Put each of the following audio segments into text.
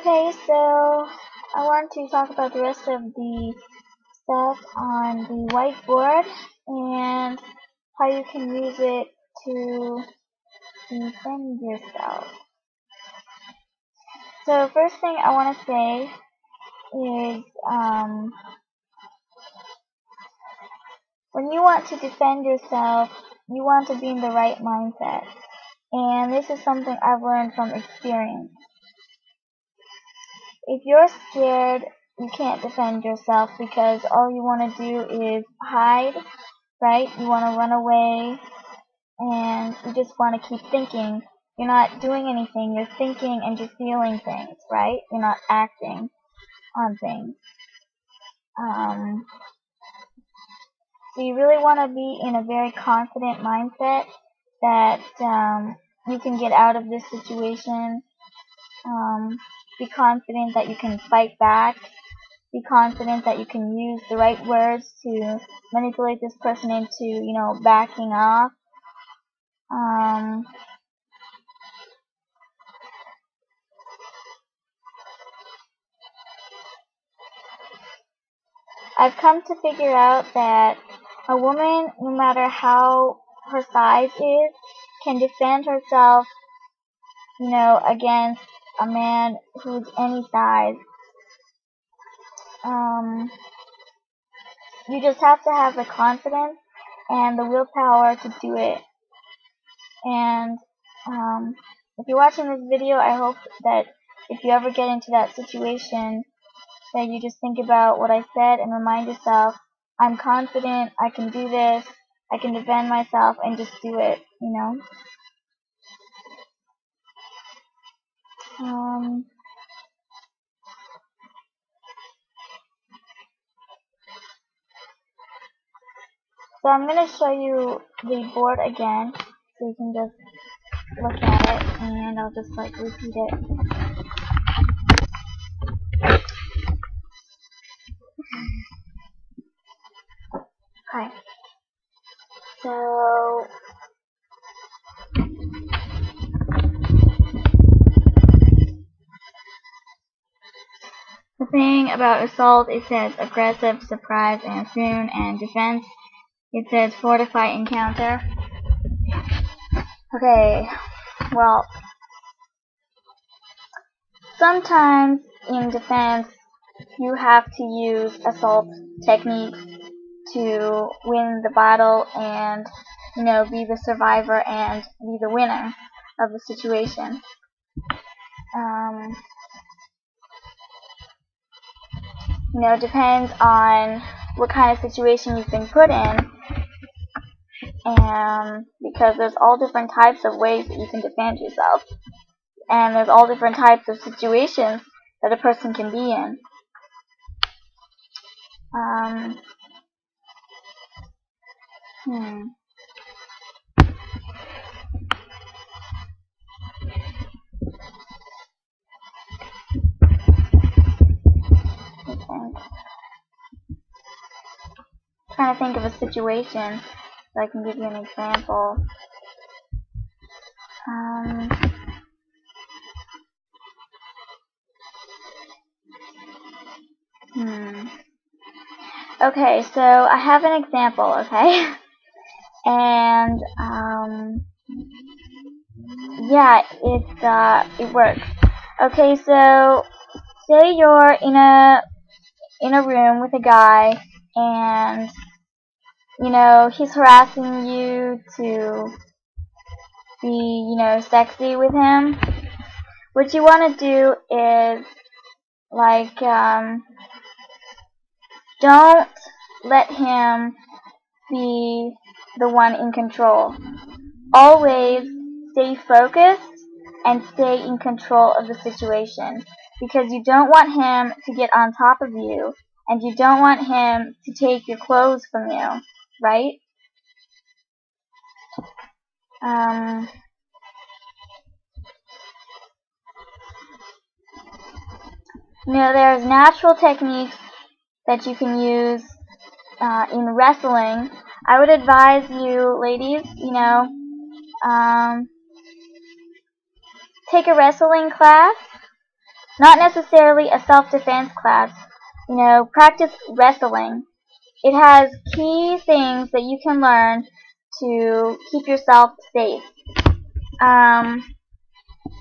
Okay, so I want to talk about the rest of the stuff on the whiteboard and how you can use it to defend yourself. So first thing I want to say is when you want to defend yourself, you want to be in the right mindset. And this is something I've learned from experience. If you're scared, you can't defend yourself because all you want to do is hide, right? You want to run away and you just want to keep thinking. You're not doing anything, you're thinking and just feeling things, right? You're not acting on things. So you really want to be in a very confident mindset that you can get out of this situation. Be confident that you can fight back. Be confident that you can use the right words to manipulate this person into, backing off. I've come to figure out that a woman, no matter how her size is, can defend herself, against a man who's any size. You just have to have the confidence and the willpower to do it. And if you're watching this video, I hope that if you ever get into that situation, that you just think about what I said and remind yourself, I'm confident, I can do this, I can defend myself, and just do it. So I'm going to show you the board again, so you can just look at it, and I'll just repeat it. Okay. So the thing about assault, it says aggressive, surprise, and assume, and defense, it says fortify, encounter. Okay, well, sometimes in defense you have to use assault techniques to win the battle and, be the survivor and be the winner of the situation. Depends on what kind of situation you've been put in, and because there's all different types of ways that you can defend yourself, and there's all different types of situations that a person can be in. Trying to think of a situation so I can give you an example. Okay, so I have an example, okay? And yeah, it works. Okay, so say you're in a room with a guy, and he's harassing you to be sexy with him. What you want to do is don't let him be the one in control. Always stay focused and stay in control of the situation, because you don't want him to get on top of you, and you don't want him to take your clothes from you, right? There's natural techniques that you can use in wrestling. I would advise you, ladies, take a wrestling class, Not necessarily a self-defense class. You know, practice wrestling. It has key things that you can learn to keep yourself safe.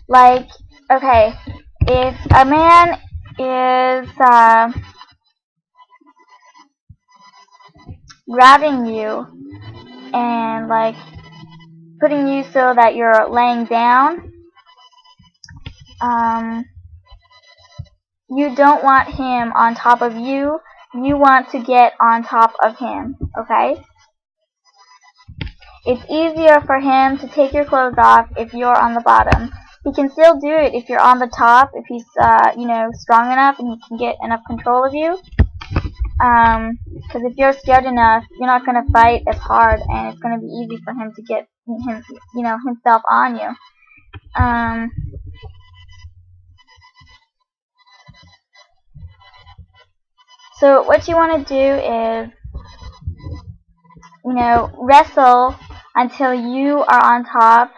Like, okay, if a man is grabbing you and like putting you so that you're laying down, you don't want him on top of you. You want to get on top of him, okay? It's easier for him to take your clothes off if you're on the bottom. He can still do it if you're on the top, if he's, you know, strong enough and he can get enough control of you. Because if you're scared enough, you're not going to fight as hard, and it's going to be easy for him to get him, you know, himself on you. So what you want to do is, you know, wrestle until you are on top,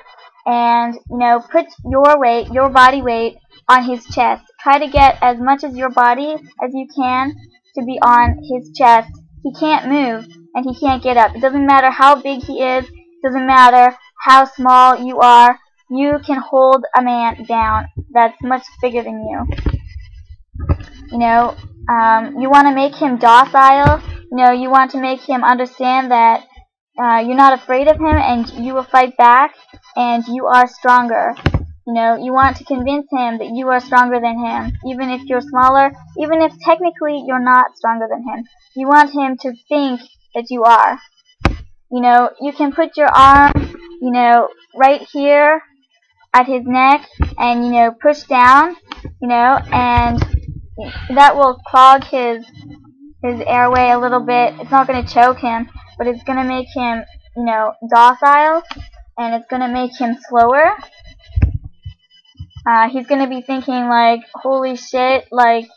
and, you know, put your weight, your body weight, on his chest. Try to get as much of your body as you can to be on his chest. He can't move, and he can't get up. It doesn't matter how big he is. It doesn't matter how small you are. You can hold a man down that's much bigger than you. You know, you want to make him docile. You know, you want to make him understand that you're not afraid of him, and you will fight back, and you are stronger. You know, you want to convince him that you are stronger than him, even if you're smaller, even if technically you're not stronger than him. You want him to think that you are. You know, you can put your arm, you know, right here at his neck, and, you know, push down, you know, and that will clog his airway a little bit. It's not going to choke him, but it's going to make him, you know, docile, and it's going to make him slower. He's going to be thinking, like, holy shit, like,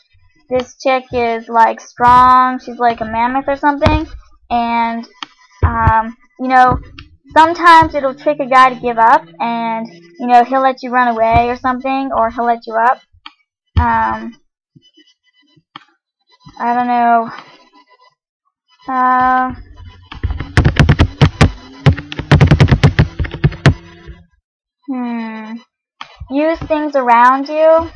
this chick is, like, strong. She's like a mammoth or something. And, you know, sometimes it'll trick a guy to give up, and, you know, he'll let you run away or something, or he'll let you up. I don't know. Use things around you.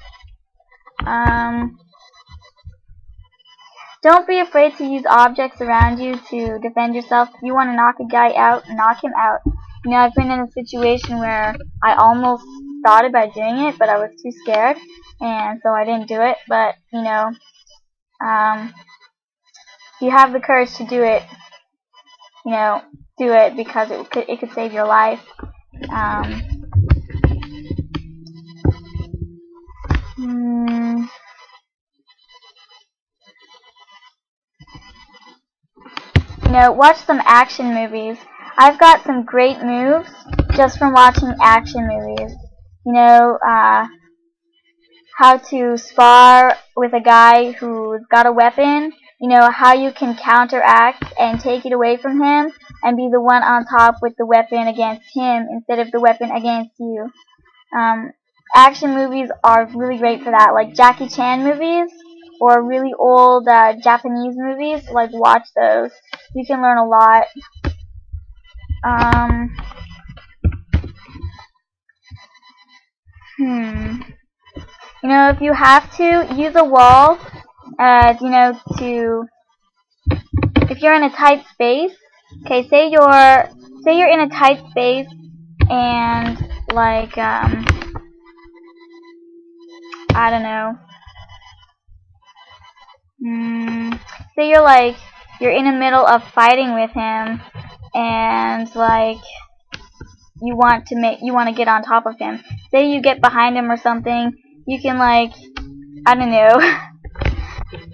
Don't be afraid to use objects around you to defend yourself. If you want to knock a guy out, knock him out. You know, I've been in a situation where I almost thought about doing it, but I was too scared, and so I didn't do it. But, you know, if you have the courage to do it, you know, do it, because it could save your life. You know, watch some action movies. I've got some great moves just from watching action movies. You know, how to spar with a guy who's got a weapon. You know, how you can counteract and take it away from him and be the one on top with the weapon against him instead of the weapon against you. Action movies are really great for that, like Jackie Chan movies or really old Japanese movies. Like, watch those. You can learn a lot. You know, if you have to, use a wall, you know, if you're in a tight space. Okay, say you're in a tight space, and, like, I don't know. Say you're in the middle of fighting with him, and, like, you want to get on top of him. Say you get behind him or something. You can, like, I don't know,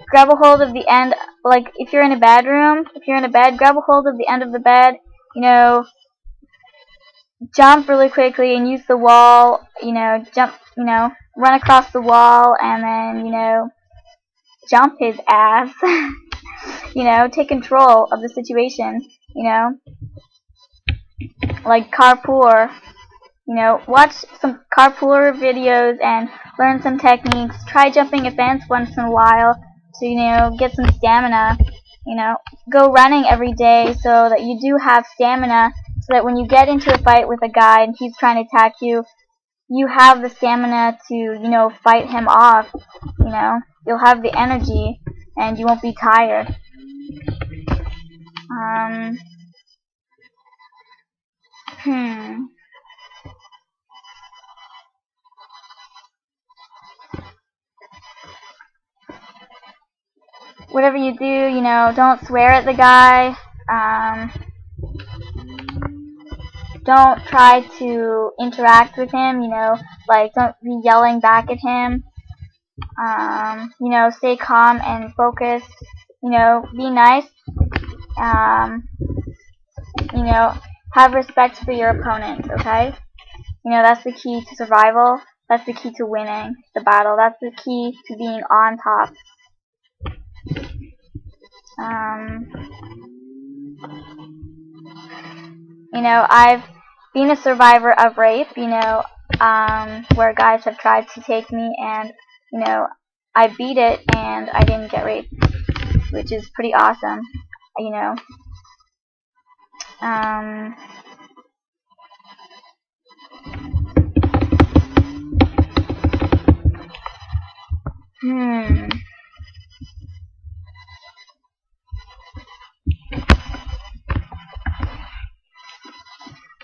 grab a hold of the end. Like, if you're in a bed, grab a hold of the end of the bed. You know, jump really quickly and use the wall. You know, run across the wall, and then, you know, jump his ass. You know, take control of the situation. You know, like parkour. You know, watch some carpooler videos and learn some techniques. Try jumping a fence once in a while to, you know, get some stamina. You know, go running every day so that you do have stamina, so that when you get into a fight with a guy and he's trying to attack you, you have the stamina to, you know, fight him off. You know, you'll have the energy and you won't be tired. Whatever you do, you know, don't swear at the guy. Don't try to interact with him, you know, like don't be yelling back at him. You know, stay calm and focused. You know, be nice. You know, have respect for your opponent, okay? You know, that's the key to survival. That's the key to winning the battle. That's the key to being on top. You know, I've been a survivor of rape, you know, where guys have tried to take me and, you know, I beat it and I didn't get raped, which is pretty awesome, you know.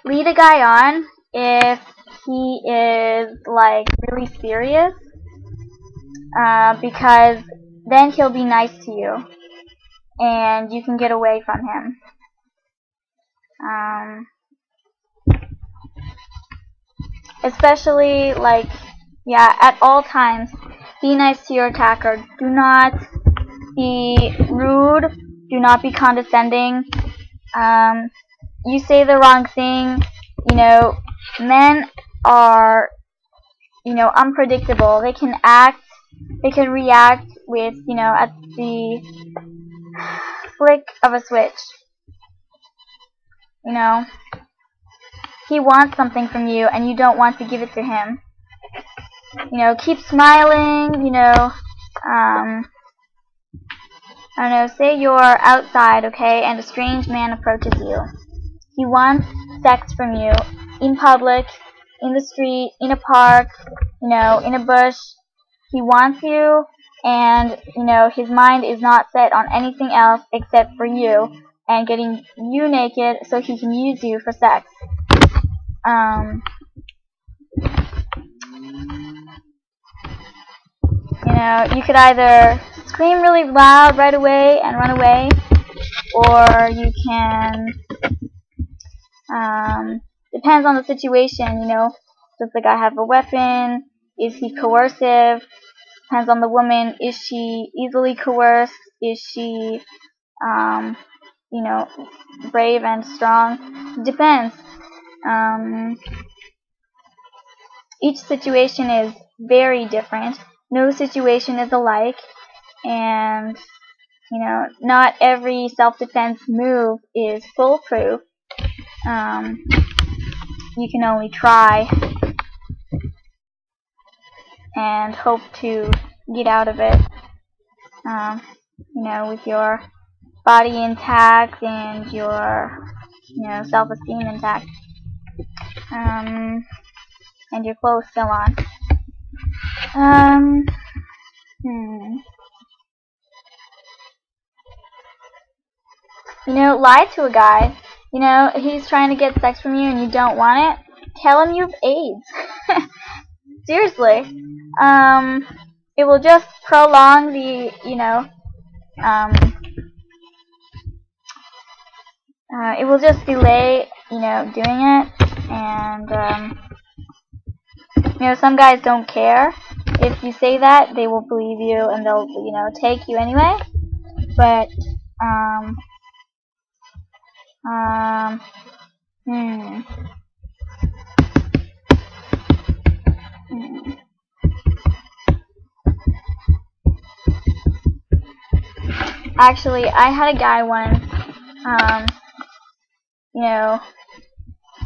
Lead a guy on if he is, like, really serious, because then he'll be nice to you and you can get away from him. Especially, like, yeah, at all times, be nice to your attacker. Do not be rude. Do not be condescending. You say the wrong thing. You know, men are, you know, unpredictable. They can act, they can react with, you know, at the flick of a switch. You know, he wants something from you and you don't want to give it to him. You know, keep smiling, you know, I don't know, say you're outside, okay, and a strange man approaches you. He wants sex from you, in public, in the street, in a park, you know, in a bush. He wants you, and, you know, his mind is not set on anything else except for you, and getting you naked so he can use you for sex. You know, you could either scream really loud right away and run away, or you can, depends on the situation, you know, does the guy have a weapon, is he coercive, depends on the woman, is she easily coerced, is she, you know, brave and strong, it depends. Each situation is very different. No situation is alike, and, you know, not every self-defense move is foolproof. You can only try and hope to get out of it, you know, with your body intact and your, you know, self-esteem intact, and your clothes still on. You know, lie to a guy. You know, he's trying to get sex from you and you don't want it. Tell him you have AIDS. Seriously. It will just prolong the, you know, it will just delay, you know, doing it. And, you know, some guys don't care. If you say that, they will believe you and they'll, you know, take you anyway. But, Actually, I had a guy once, you know,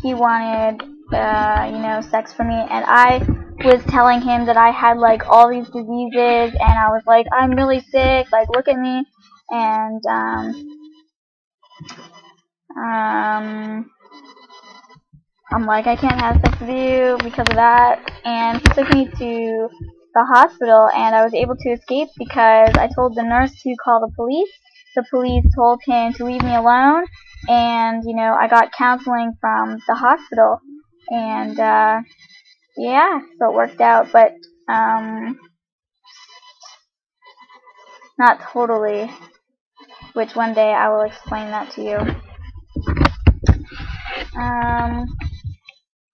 he wanted you know, sex for me, and I was telling him that I had like all these diseases, and I was like, I'm really sick, like look at me, and I'm like, I can't have sex with you because of that, and he took me to the hospital, and I was able to escape because I told the nurse to call the police. The police told him to leave me alone, and, you know, I got counseling from the hospital, and, yeah, so it worked out, but, not totally, which one day I will explain that to you.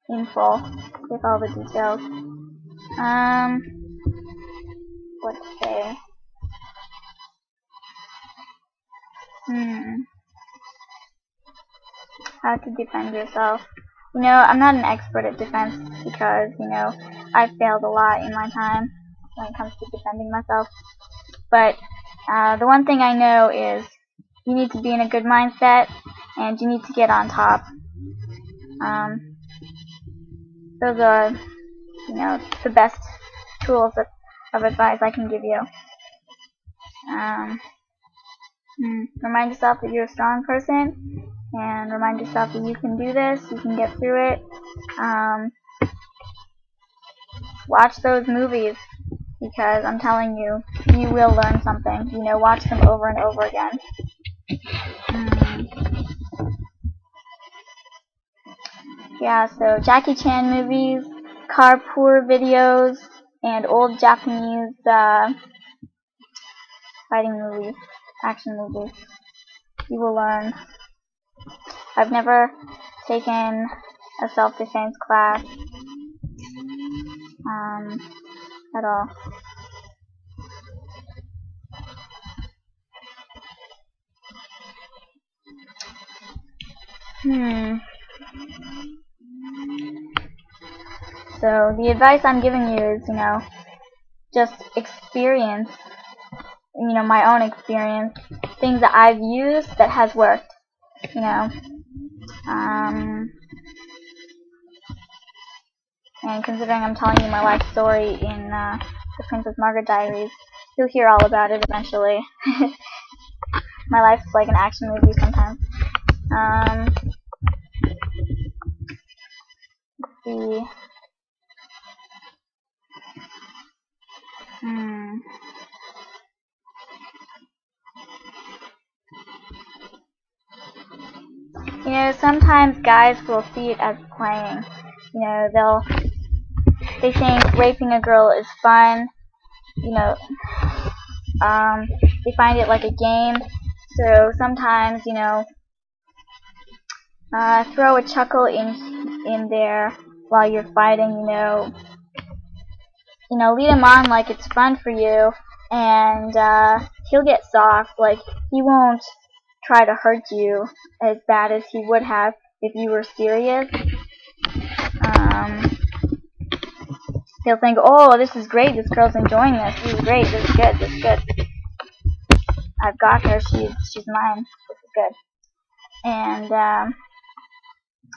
In full, with all the details. What to say? How to defend yourself. You know, I'm not an expert at defense because, you know, I've failed a lot in my time when it comes to defending myself. But the one thing I know is you need to be in a good mindset and you need to get on top. Those are, you know, the best tools of advice I can give you. Remind yourself that you're a strong person, and remind yourself that you can do this, you can get through it. Watch those movies, because I'm telling you, you will learn something. You know, watch them over and over again. Yeah, so Jackie Chan movies, carpool videos, and old Japanese fighting movies, action movies. You will learn. I've never taken a self-defense class at all. So the advice I'm giving you is, you know, just experience, you know, my own experience, things that I've used that has worked, you know. And considering I'm telling you my life story in the Princess Margaret Diaries, you'll hear all about it eventually. My life is like an action movie sometimes. Let's see. You know, sometimes guys will see it as playing. You know, they think raping a girl is fun. You know, they find it like a game. So sometimes, you know, throw a chuckle in there while you're fighting. You know, lead him on like it's fun for you, and he'll get soft. Like, he won't try to hurt you as bad as he would have if you were serious. He'll think, oh, this is great, this girl's enjoying this, this is great, this is good, this is good. I've got her, she's mine, this is good. And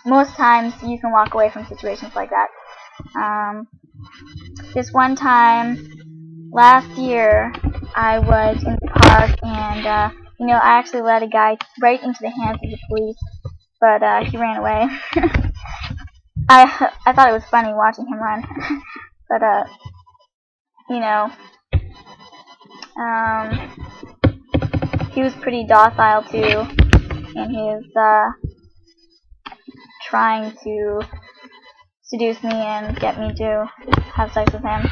most times you can walk away from situations like that. This one time, last year, I was in the park, and you know, I actually let a guy right into the hands of the police, but he ran away. I thought it was funny watching him run, but you know, he was pretty docile too, and he was trying to seduce me and get me to have sex with him.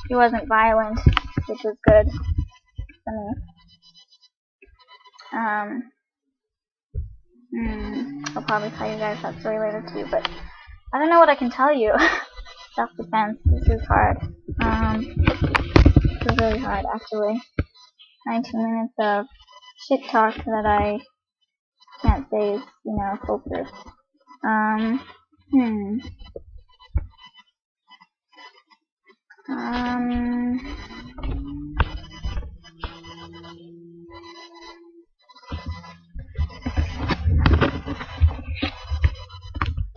He wasn't violent, which was good for me. I'll probably tell you guys that story later too, but I don't know what I can tell you. Self-defense, this is hard. This is really hard, actually. 19 minutes of shit talk that I can't say is, you know, foolproof.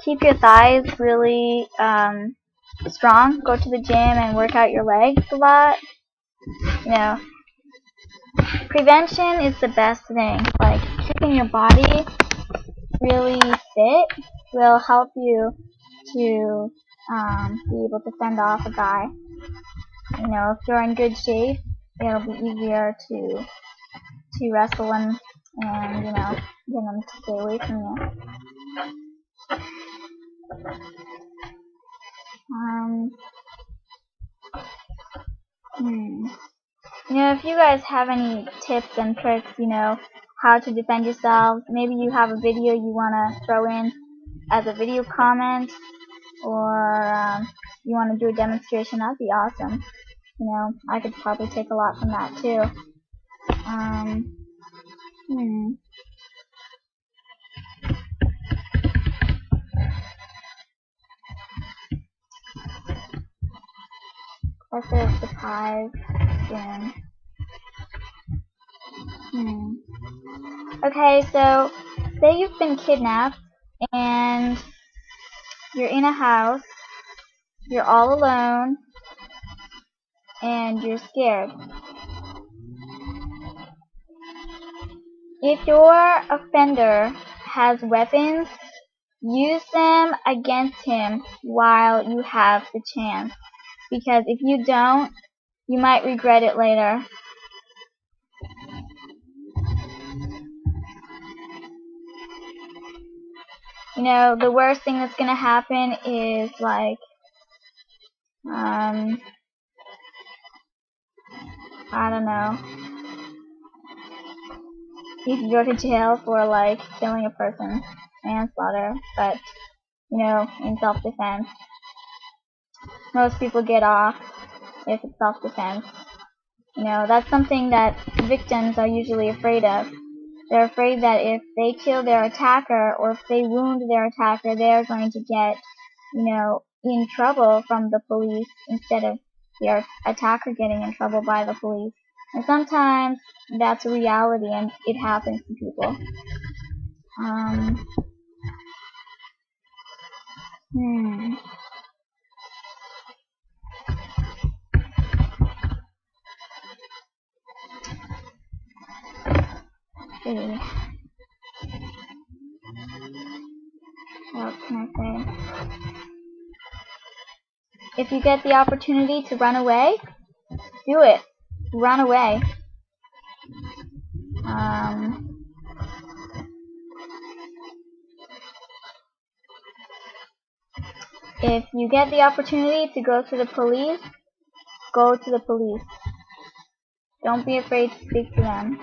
keep your thighs really strong, go to the gym and work out your legs a lot. You know, prevention is the best thing. Like, keeping your body really fit will help you to be able to fend off a guy. You know, if you're in good shape, it'll be easier to wrestle him and, you know, get him to stay away from you. You know, if you guys have any tips and tricks, you know, how to defend yourselves, maybe you have a video you want to throw in as a video comment, or you want to do a demonstration, that'd be awesome. You know, I could probably take a lot from that too. Let's say it's the pies again. Okay, so say you've been kidnapped and you're in a house, you're all alone, and you're scared. If your offender has weapons, use them against him while you have the chance. Because if you don't, you might regret it later. You know, the worst thing that's going to happen is, like, I don't know, you can go to jail for, like, killing a person, manslaughter, but, you know, in self-defense. Most people get off if it's self-defense. You know, that's something that victims are usually afraid of. They're afraid that if they kill their attacker or if they wound their attacker, they're going to get, you know, in trouble from the police instead of their attacker getting in trouble by the police. And sometimes that's a reality and it happens to people. See. What can I say? If you get the opportunity to run away, do it. Run away. If you get the opportunity to go to the police, go to the police. Don't be afraid to speak to them.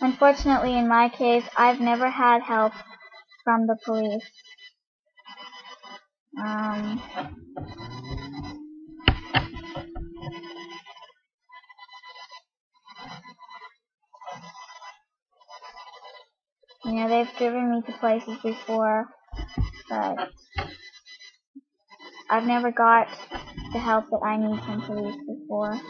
Unfortunately, in my case, I've never had help from the police. You know, they've driven me to places before, but I've never got the help that I need from police before.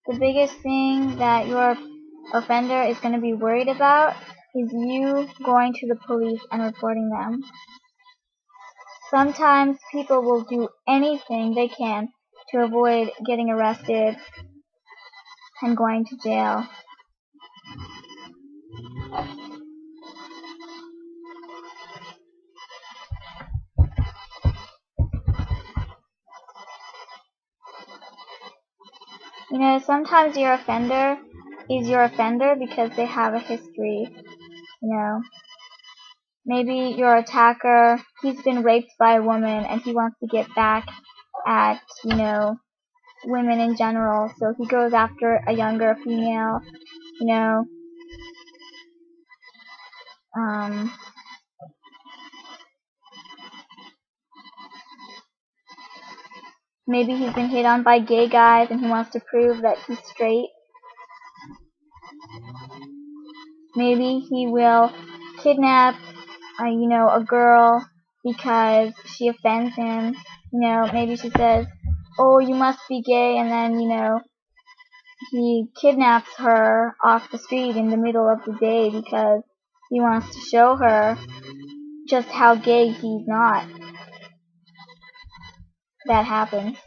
The biggest thing that your offender is going to be worried about is you going to the police and reporting them. Sometimes people will do anything they can to avoid getting arrested and going to jail. You know, sometimes your offender is your offender because they have a history. You know, maybe your attacker, he's been raped by a woman and he wants to get back at, you know, women in general, so he goes after a younger female, you know. Maybe he's been hit on by gay guys and he wants to prove that he's straight. Maybe he will kidnap, you know, a girl because she offends him. You know, maybe she says, "Oh, you must be gay," and then, you know, he kidnaps her off the street in the middle of the day because he wants to show her just how gay he's not. That happens.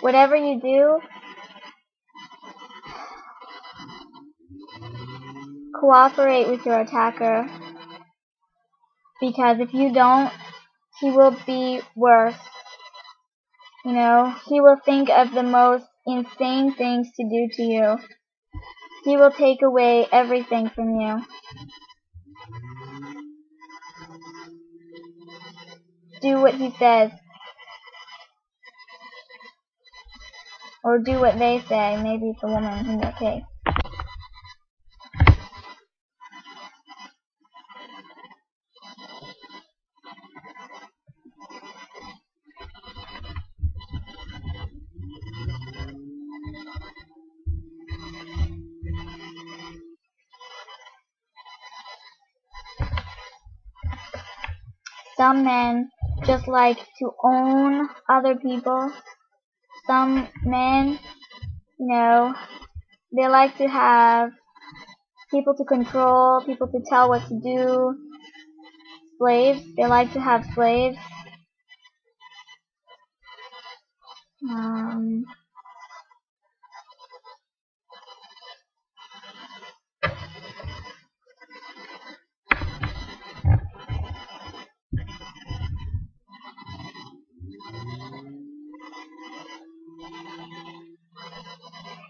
Whatever you do, cooperate with your attacker, because if you don't, he will be worse. You know, he will think of the most insane things to do to you. He will take away everything from you. Do what he says. Or do what they say. Maybe it's a woman in your case. Some men just like to own other people. Some men, you know, they like to have people to control, people to tell what to do. Slaves, they like to have slaves.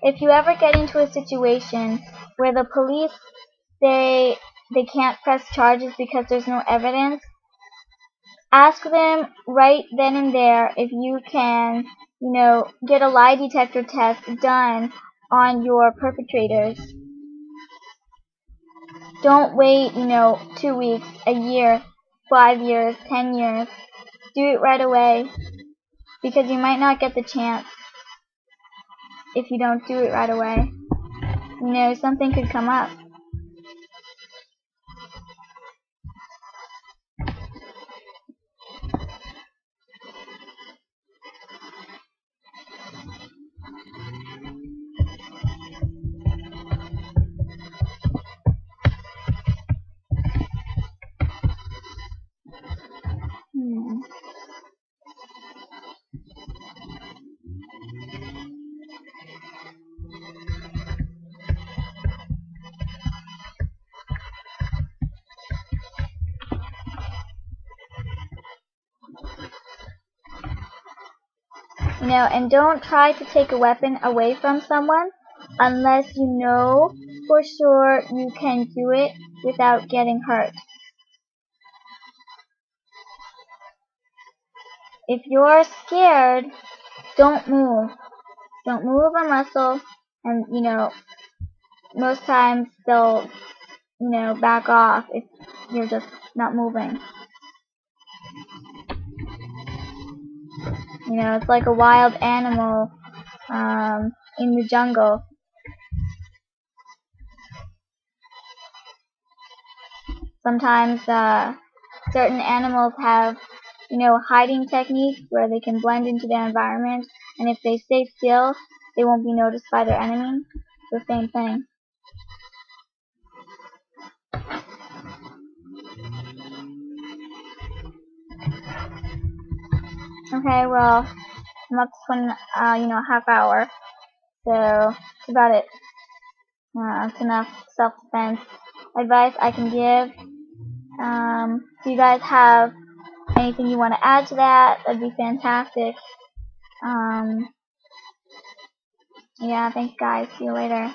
If you ever get into a situation where the police say they can't press charges because there's no evidence, ask them right then and there if you can, you know, get a lie detector test done on your perpetrators. Don't wait, you know, 2 weeks, a year, 5 years, 10 years. Do it right away, because you might not get the chance if you don't do it right away. You know, something could come up. You know, and don't try to take a weapon away from someone unless you know for sure you can do it without getting hurt. If you're scared, don't move. Don't move a muscle, and, you know, most times they'll, you know, back off if you're just not moving. You know, it's like a wild animal in the jungle. Sometimes certain animals have, you know, hiding techniques where they can blend into their environment, and if they stay still, they won't be noticed by their enemy. It's the same thing. Okay, well, I'm up to 20, half hour, so that's about it. That's enough self-defense advice I can give. If you guys have anything you want to add to that, that'd be fantastic. Yeah, thanks guys. See you later.